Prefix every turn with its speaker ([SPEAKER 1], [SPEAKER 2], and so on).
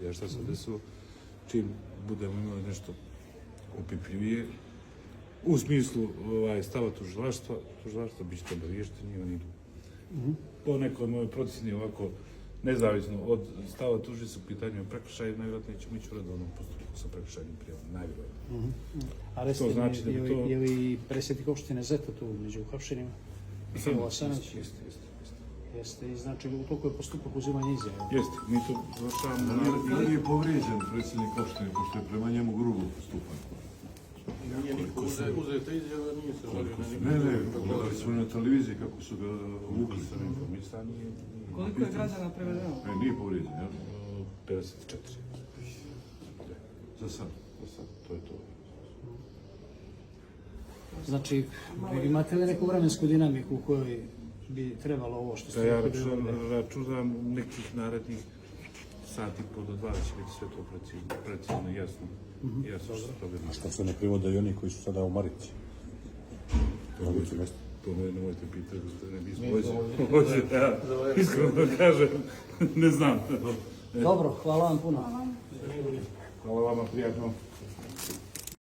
[SPEAKER 1] A šta se desilo? Čim budemo imali nešto opipljivije, u smislu stava tužilaštva bit ćete obavješteni i oni idu. Po nekoj mojoj procjeni ovako, nezavisno od stava tužilaštva u pitanju prekršaja, najvjerojatnije ćemo ići u redovnom postupku sa prekršajnim prijavom, najvjerojatnije.
[SPEAKER 2] A recite mi, je li predsjednik opštine Zeta tu među uhapšenima? Jeste, i znači u toliko je postupak uzimanja izjave.
[SPEAKER 1] Jeste, mi to završavamo.
[SPEAKER 3] Da li je povrijeđen predsjednik opštine, pošto je prema njemu grubo postupan?
[SPEAKER 4] Uzeta izjava nije se žalio na nikog.
[SPEAKER 3] Ne, gledali smo na televiziji kako su ga vukli.
[SPEAKER 5] Koliko je građana prevedeno?
[SPEAKER 3] Nije povrijeđen, jel?
[SPEAKER 1] 54.
[SPEAKER 3] Za sad.
[SPEAKER 1] To je to.
[SPEAKER 2] Znači, imate li neku vremensku dinamiku u kojoj bi trebalo ovo što ste
[SPEAKER 1] Ja
[SPEAKER 2] rekli?
[SPEAKER 1] računam nekih narednih sati po do 2 će biti sve to precizno i jasno.
[SPEAKER 6] A što se ne privode i oni koji su sada u Marici?
[SPEAKER 1] To me nemojte pitati, gospodine Bismo. Hoće, ja iskreno da kažem, ne znam.
[SPEAKER 2] Dobro, hvala vam puno.
[SPEAKER 1] Hvala vama, prijatno.